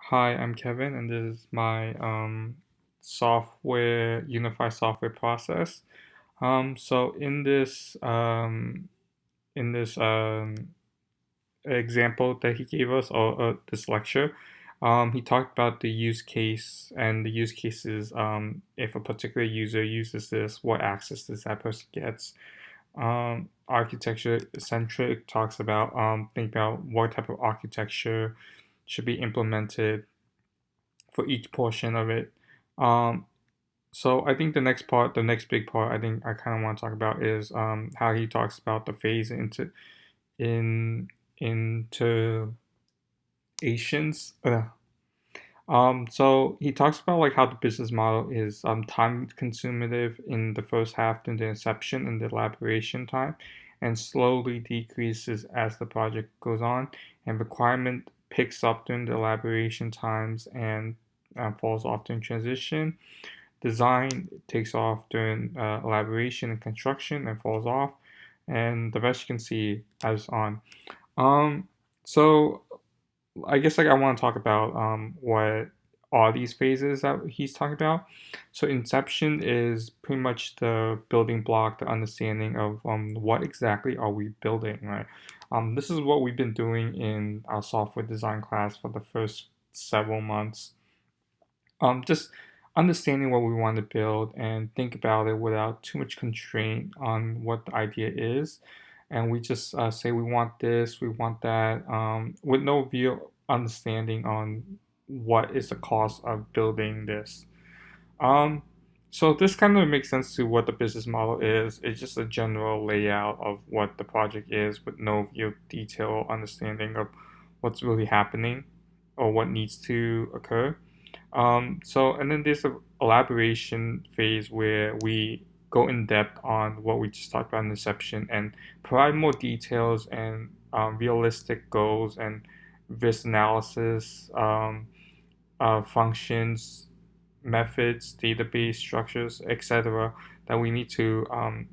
Hi, I'm Kevin, and this is my software unified software process. So in this example that he gave us, or this lecture, he talked about the use case, and the use case is if a particular user uses this, what access does that person gets. Architecture centric talks about think about what type of architecture should be implemented for each portion of it. Um, so I think the next big part, I think I kind of want to talk about is how he talks about the phase in into Asians. So he talks about like how the business model is time consumative in the first half during the inception and the elaboration time, and slowly decreases as the project goes on, and requirement picks up during the elaboration times and falls off during transition. Design takes off during elaboration and construction and falls off, and the rest you can see as on. Um, so I guess like I want to talk about what are these phases that he's talking about. So inception is pretty much the building block, the understanding of what exactly are we building, right? This is what we've been doing in our software design class for the first several months. Just understanding what we want to build and think about it without too much constraint on what the idea is. And we just say we want this, we want that, with no real understanding on what is the cost of building this. Um, so this kind of makes sense to what the business model is. It's just a general layout of what the project is with no real detailed understanding of what's really happening or what needs to occur. And then there's a elaboration phase where we go in depth on what we just talked about in Inception and provide more details and realistic goals and risk analysis, functions, methods, database structures, etc., that we need to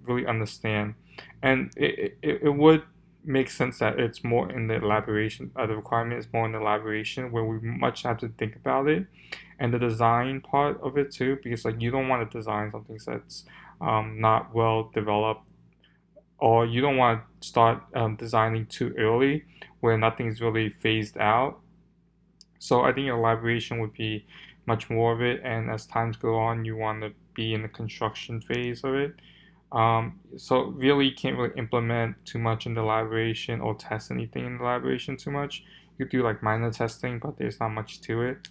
really understand. And it would make sense that it's more in the elaboration, the requirement is more in the elaboration where we much have to think about it and the design part of it too, because like you don't want to design something that's not well developed, or you don't want to start designing too early where nothing's really phased out. So I think elaboration would be much more of it, and as times go on, you want to be in the construction phase of it. So really, you can't really implement too much in the elaboration or test anything in the elaboration too much. You do like minor testing, but there's not much to it.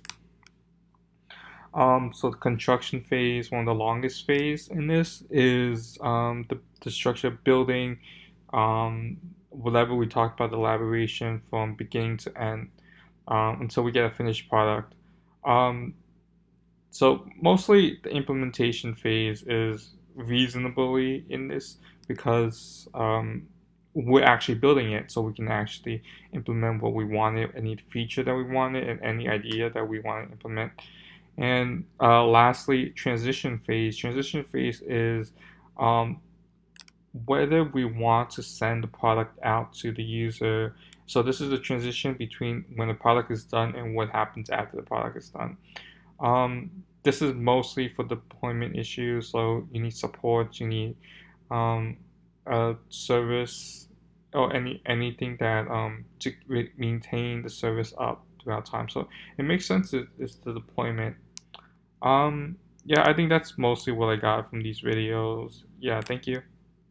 So the construction phase, one of the longest phase in this, is the structure building, whatever we talked about, the elaboration from beginning to end, until we get a finished product. Um, so mostly the implementation phase is reasonably in this because we're actually building it, so we can actually implement what we wanted, any feature that we wanted, and any idea that we want to implement. And lastly, transition phase. Transition phase is um, whether we want to send the product out to the user. So this is the transition between when the product is done and what happens after the product is done. This is mostly for deployment issues. So you need support, you need um, a service, or anything that to maintain the service up throughout time. So it makes sense. It's the deployment. Um, yeah, I think that's mostly what I got from these videos. Yeah, thank you.